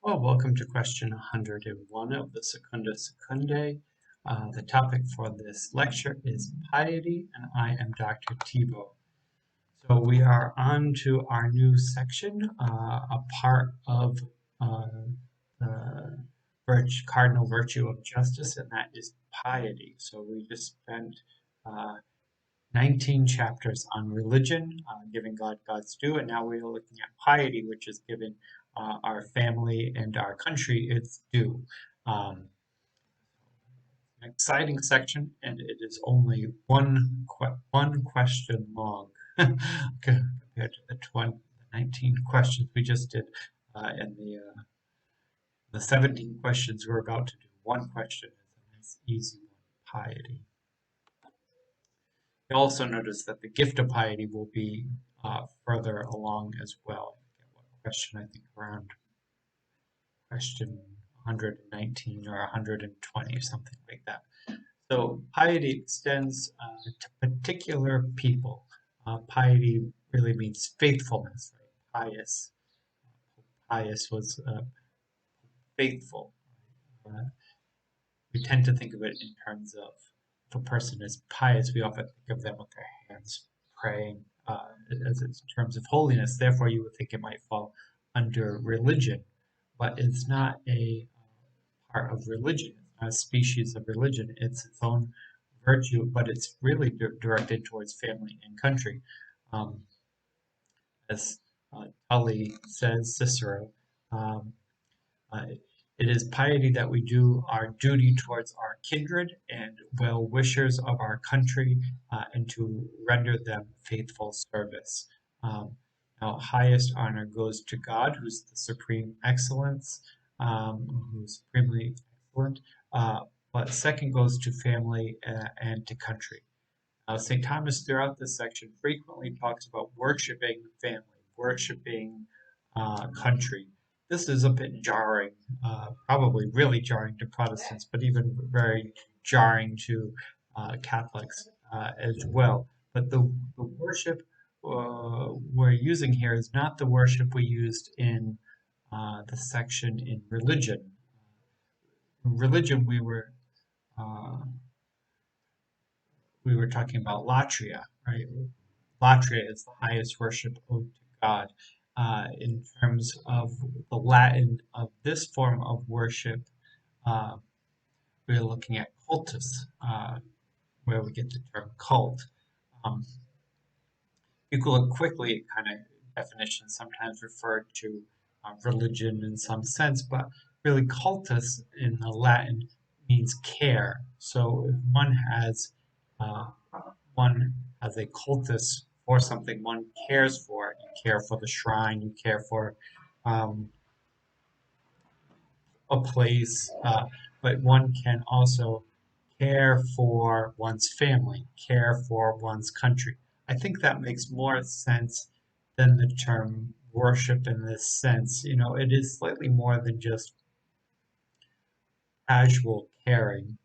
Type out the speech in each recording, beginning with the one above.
Well, welcome to question 101 of the Secunda Secundae. The topic for this lecture is piety, and I am Dr. Thibault. So we are on to our new section, a part of the cardinal virtue of justice, and that is piety. So we just spent uh, 19 chapters on religion, giving God God's due, and now we're looking at piety, which is giving our family and our country its due. Um, an exciting section, and it is only one question long compared to the 19 questions we just did, and the 17 questions we're about to do. One question is a nice, easy one: piety. You'll also notice that the gift of piety will be further along as well. Question, I think, around question 119 or 120, something like that. So piety extends to particular people. Piety really means faithfulness. Right? Pious was faithful. Uh, we tend to think of it in terms of if a person is pious, we often think of them with their hands praying as in terms of holiness. Therefore, you would think it might fall under religion, but it's not a part of religion. It's not a species of religion. It's its own virtue, but it's really directed towards family and country. Um, as Tully says, Cicero, um, uh, it is piety that we do our duty towards our kindred and well wishers of our country, and to render them faithful service. Um, Now, highest honor goes to God, who's the supreme excellence, who's supremely excellent. But second goes to family and to country. St. Thomas, throughout this section, frequently talks about worshiping family, worshiping country. This is a bit jarring, probably really jarring to Protestants, but even very jarring to Catholics as well. But the worship we're using here is not the worship we used in the section in religion. In religion, uh, we were talking about latria, right? Latria is the highest worship owed to God. In terms of the Latin of this form of worship, uh, we're looking at cultus, where we get the term cult. Um, you could look quickly at kind of definitions sometimes referred to religion in some sense, but really cultus in the Latin means care. So if uh, one has a cultus for something, one cares for it. You care for the shrine, you care for um, a place, but one can also care for one's family, care for one's country. I think that makes more sense than the term worship in this sense. You know, it is slightly more than just casual caring,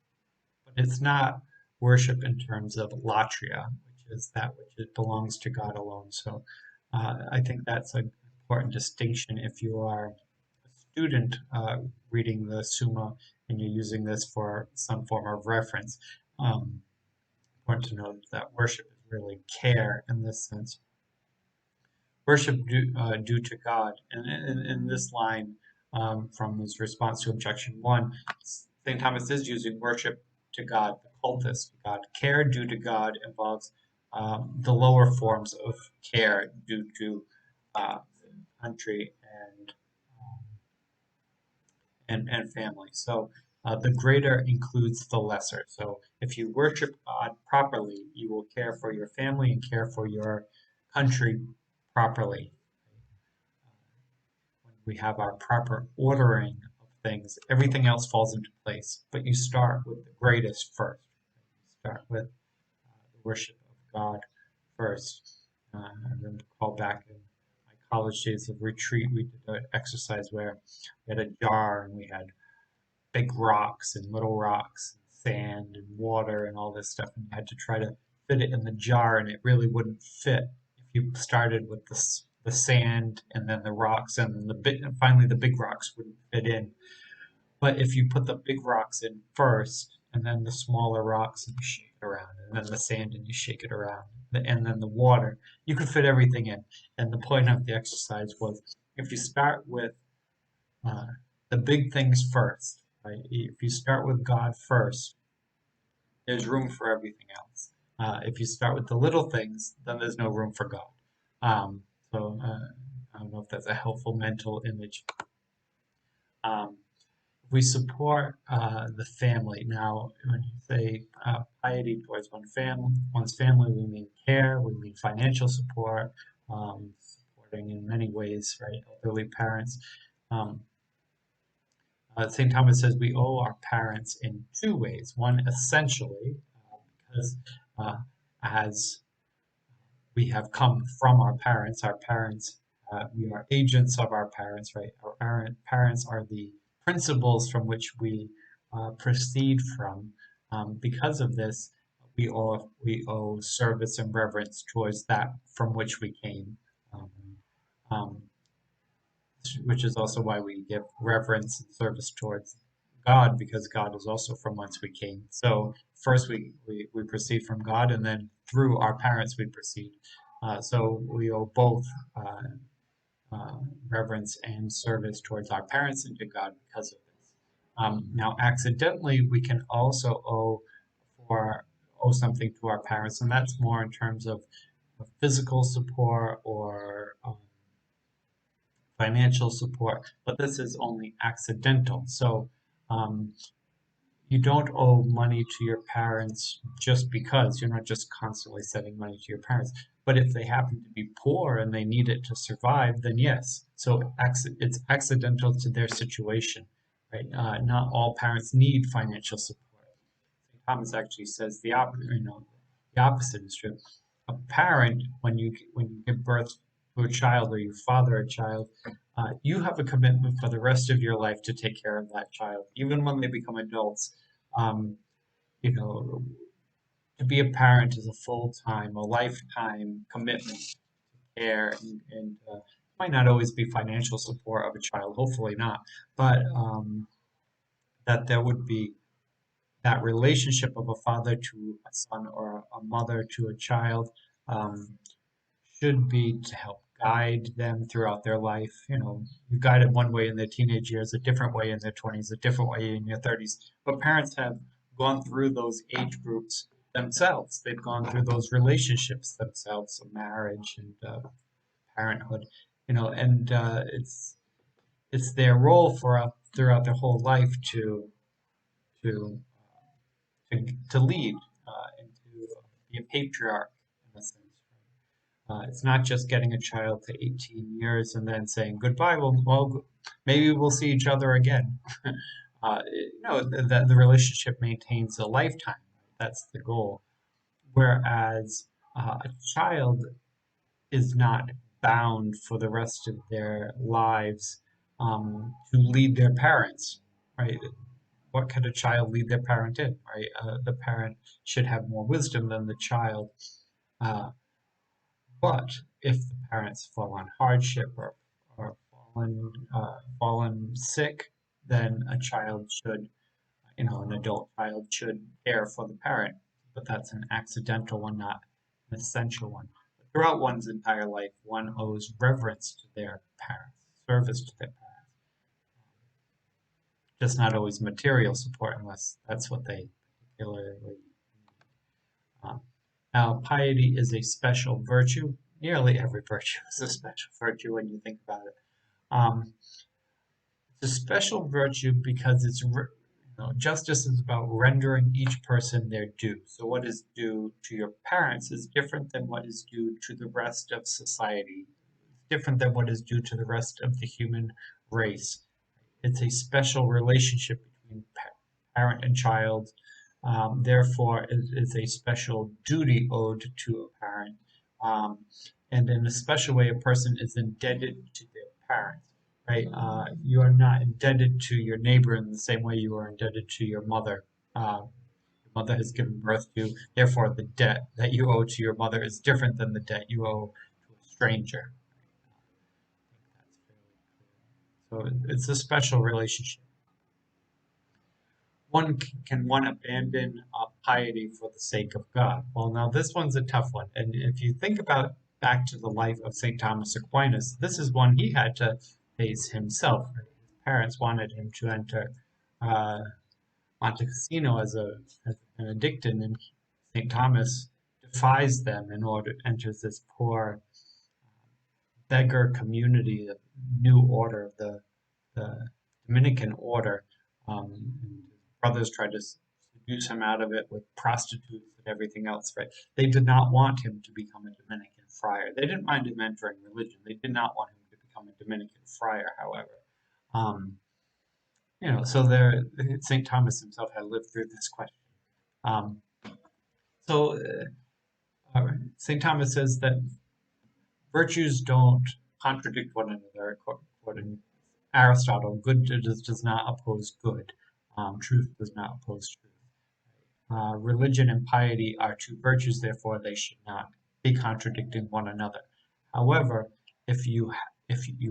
but it's not worship in terms of latria, which is that which it belongs to God alone. So I think that's an important distinction if you are a student reading the Summa and you're using this for some form of reference. Important to know that worship is really care in this sense. Worship due to God. And in this line, from his response to objection one, St. Thomas is using worship to God, the cultus to God. Care due to God involves the lower forms of care due to country and family. So the greater includes the lesser. So if you worship God properly, you will care for your family and care for your country properly. When we have our proper ordering of things, everything else falls into place. But you start with the greatest first. You start with the worship of God first. And then call back in my college days of retreat, we did an exercise where we had a jar and we had big rocks and little rocks, and sand and water and all this stuff, and you had to try to fit it in the jar, and it really wouldn't fit if you started with the sand and then the rocks, and then finally the big rocks wouldn't fit in. But if you put the big rocks in first, and then the smaller rocks, and you shake it around, and then the sand, and you shake it around, and then the water, you could fit everything in. And the point of the exercise was, if you start with uh, the big things first, right? If you start with God first, there's room for everything else. If you start with the little things, then there's no room for God. Um, so I don't know if that's a helpful mental image. Um, we support the family. Now, when you say piety towards one's family, we mean care, we mean financial support, supporting in many ways, right? Elderly parents. Um, St. Thomas says we owe our parents in two ways. One, essentially, because uh, as we have come from our parents, we are agents of our parents, right? Our parents are the principles from which we proceed from. Because of this, we owe service and reverence towards that from which we came. Um, um, which is also why we give reverence and service towards God, because God is also from whence we came. So first we proceed from God, and then through our parents we proceed. So we owe both uh, reverence and service towards our parents and to God because of this. Now, accidentally, we can also owe something to our parents, and that's more in terms of physical support or financial support, but this is only accidental. So um, you don't owe money to your parents just because you're not just constantly sending money to your parents. But if they happen to be poor and they need it to survive, then yes. So it's accidental to their situation, right? Not all parents need financial support. Thomas actually says the opposite is true. A parent, when you give birth to a child or you father a child, you have a commitment for the rest of your life to take care of that child, even when they become adults. Um, you know, to be a parent is a full-time, a lifetime commitment to care, and might not always be financial support of a child, hopefully not, but that there would be that relationship of a father to a son or a mother to a child um, should be to help guide them throughout their life. You guide them one way in their teenage years, a different way in their 20s, a different way in your 30s. But parents have gone through those age groups themselves. They've gone through those relationships themselves, of marriage and parenthood. And it's their role for throughout their whole life to to lead and to be a patriarch in a sense. It's not just getting a child to 18 years and then saying goodbye. Well, maybe we'll see each other again. That the relationship maintains a lifetime. That's the goal. Whereas a child is not bound for the rest of their lives to lead their parents, right? What could a child lead their parent in, right? The parent should have more wisdom than the child. Uh, but if the parents fall on hardship or fallen sick, then a child should, an adult child should care for the parent. But that's an accidental one, not an essential one. But throughout one's entire life, one owes reverence to their parents, service to their parents. Just not always material support unless that's what they particularly um, now, piety is a special virtue. Nearly every virtue is a special virtue when you think about it. Um, it's a special virtue because justice is about rendering each person their due. So, what is due to your parents is different than what is due to the rest of society. It's different than what is due to the rest of the human race. It's a special relationship between parent and child. Therefore, it is a special duty owed to a parent. Um, and in a special way, a person is indebted to their parents, right? You are not indebted to your neighbor in the same way you are indebted to your mother. Your mother has given birth to you. Therefore, the debt that you owe to your mother is different than the debt you owe to a stranger. So it's a special relationship. Can one abandon piety for the sake of God? Well, now this one's a tough one. And if you think about back to the life of St. Thomas Aquinas, this is one he had to face himself. His parents wanted him to enter uh, Monte Cassino as an Benedictine, and St. Thomas defies them in order enters this poor beggar community, the new order, the Dominican order. And his brothers tried to seduce him out of it with prostitutes and everything else, right? They did not want him to become a Dominican friar. They didn't mind him entering religion. They did not want him to become a Dominican friar, however. Um, so there, St. Thomas himself had lived through this question. Um, St. Thomas says that virtues don't contradict one another, according to Aristotle. Good does not oppose good. Truth does not oppose truth. Religion and piety are two virtues, therefore they should not be contradicting one another. However, if you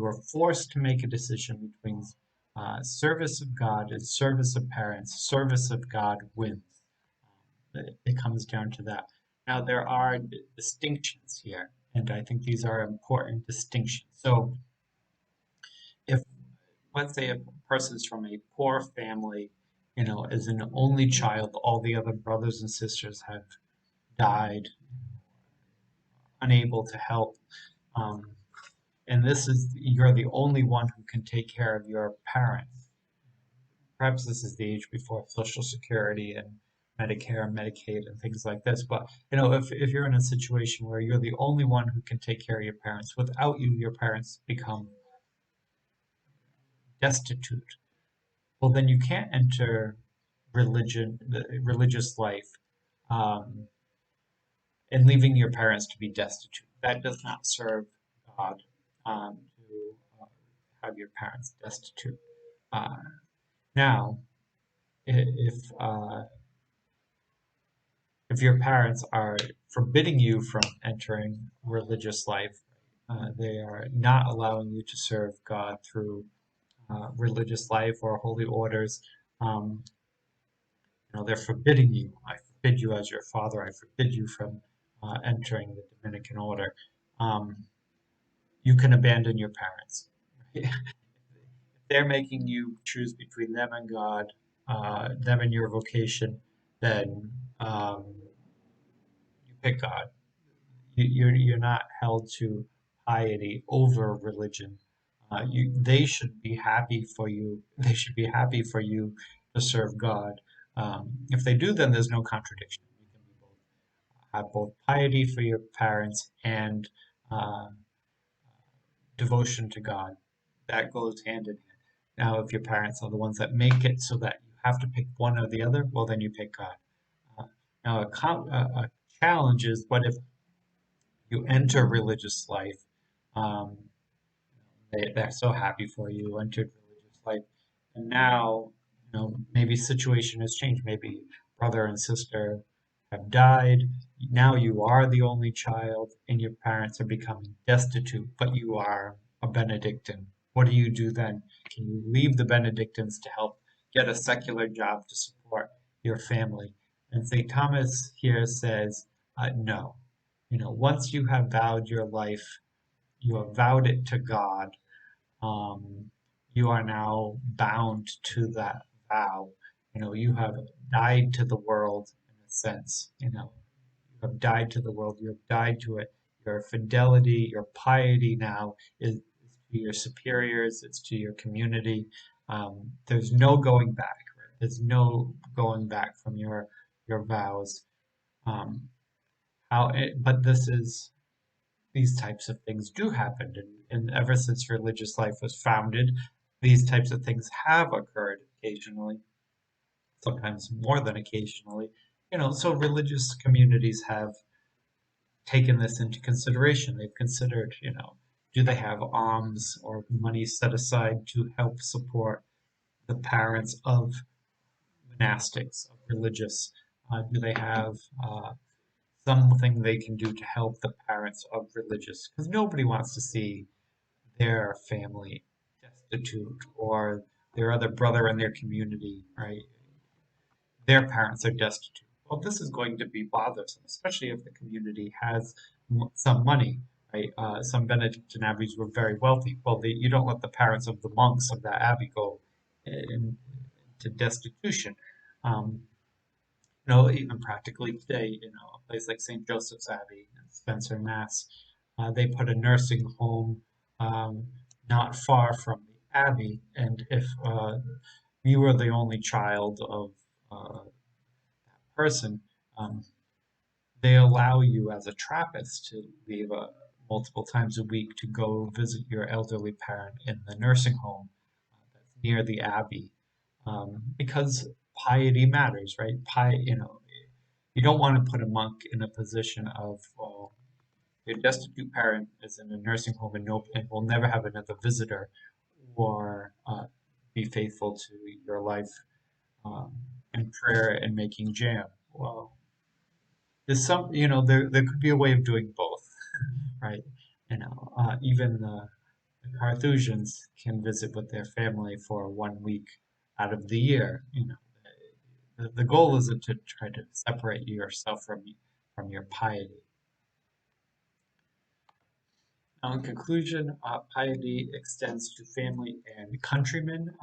are forced to make a decision between service of God and service of parents, service of God wins. It comes down to that. Now there are distinctions here, and I think these are important distinctions. So if let's say a person's from a poor family, as an only child, all the other brothers and sisters have died, unable to help. Um, and this is you're the only one who can take care of your parents. Perhaps this is the age before Social Security and Medicare and Medicaid and things like this. But if you're in a situation where you're the only one who can take care of your parents, without you, your parents become destitute. Well, then you can't enter the religious life, um, and leaving your parents to be destitute. That does not serve God, to have your parents destitute. Uh, now, if your parents are forbidding you from entering religious life, they are not allowing you to serve God through religious life or holy orders. Um, they're forbidding you. I forbid you as your father. I forbid you from entering the Dominican order. Um, you can abandon your parents. If they're making you choose between them and God, them and your vocation, then you pick God. You're not held to piety over religion. They should be happy for you. They should be happy for you to serve God. If they do, then there's no contradiction. You can be both, have both piety for your parents and uh, devotion to God. That goes hand in hand. Now, if your parents are the ones that make it so that you have to pick one or the other, well, then you pick God. Uh, now, a challenge is what if you enter religious life? Um, they're so happy for you, entered religious life, and now maybe situation has changed. Maybe brother and sister have died. Now you are the only child, and your parents are becoming destitute, but you are a Benedictine. What do you do then? Can you leave the Benedictines to help get a secular job to support your family? And St. Thomas here says, no. Once you have vowed your life, you have vowed it to God, um, you are now bound to that vow. You have died to the world in a sense. You have died to the world. You have died to it. Your fidelity, your piety now is to your superiors. It's to your community. There's no going back. Right? There's no going back from your vows. Um, but these types of things do happen. And ever since religious life was founded, these types of things have occurred occasionally, sometimes more than occasionally. So religious communities have taken this into consideration. They've considered, do they have alms or money set aside to help support the parents of monastics, of religious? Do they have something they can do to help the parents of religious? Because nobody wants to see their family destitute, or their other brother in their community, right? Their parents are destitute. Well, this is going to be bothersome, especially if the community has some money, right? Some Benedictine abbeys were very wealthy. Well, you don't let the parents of the monks of that abbey go into destitution. Um, even practically today, a place like St. Joseph's Abbey in Spencer, Mass, they put a nursing home um, not far from the abbey, and if you were the only child of person, um, they allow you as a Trappist to leave multiple times a week to go visit your elderly parent in the nursing home that's near the abbey, because piety matters, right? You don't want to put a monk in a position of, well, your destitute parent is in a nursing home and will never have another visitor, or be faithful to your life um, in prayer and making jam. Well, there could be a way of doing both, right? Even the Carthusians can visit with their family for 1 week out of the year. The goal isn't to try to separate yourself from your piety. Now, in conclusion, piety extends to family and countrymen.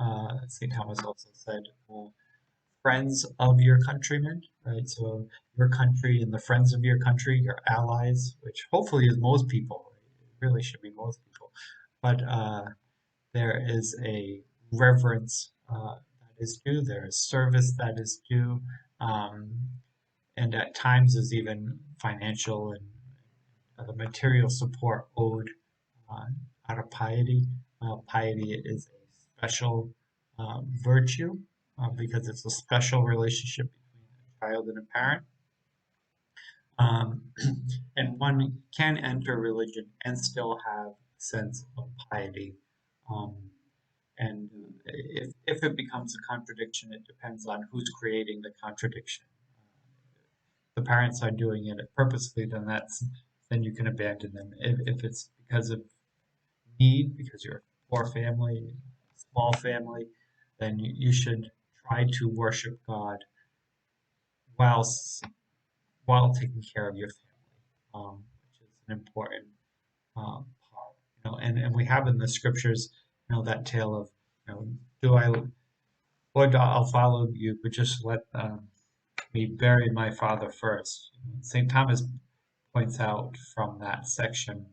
St. Thomas also said, friends of your countrymen, right? So your country and the friends of your country, your allies, which hopefully is most people. Right? It really should be most people. But there is a reverence that is due. There is service that is due. Um, and at times is even financial and material support owed uh, out of piety. Piety is a special virtue because it's a special relationship between a child and a parent. Um, and one can enter religion and still have a sense of piety. Um, and if it becomes a contradiction, it depends on who's creating the contradiction. The parents are doing it purposely, then you can abandon them. If it's because of need, because you're a poor family, small family, then you should try to worship God whilst while taking care of your family, which is an important part. And we have in the scriptures, that tale of, do I, Lord, I'll follow you, but just let me bury my father first. St. Thomas points out from that section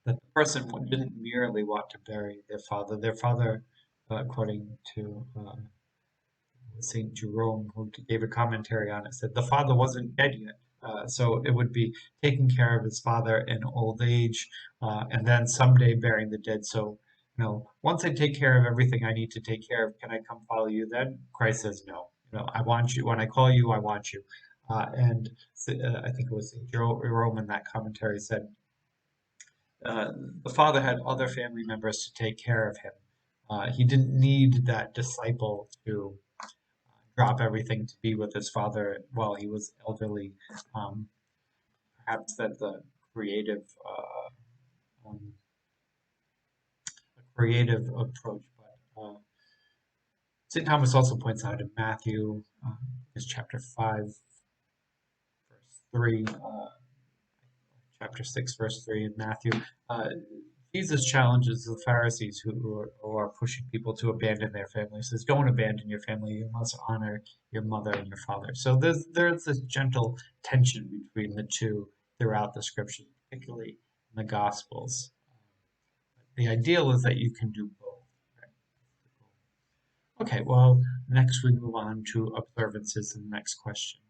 that the person didn't merely want to bury their father. Their father, according to St. Jerome, who gave a commentary on it, said the father wasn't dead yet. So it would be taking care of his father in old age, and then someday burying the dead. So, once I take care of everything I need to take care of, can I come follow you then? Christ says no. I want you. When I call you, I want you. And I think it was St. Jerome in that commentary said, uh, the father had other family members to take care of him. He didn't need that disciple to drop everything to be with his father while he was elderly. Um, Perhaps that's creative, um, a creative approach. But St. Thomas also points out in Matthew, is chapter 5, verse 3, chapter 6, verse 3 in Matthew. Jesus challenges the Pharisees who are pushing people to abandon their family. He says, don't abandon your family. You must honor your mother and your father. So there's this gentle tension between the two throughout the scriptures, particularly in the Gospels. The ideal is that you can do both. Right? Okay, well, next we move on to observances in the next question.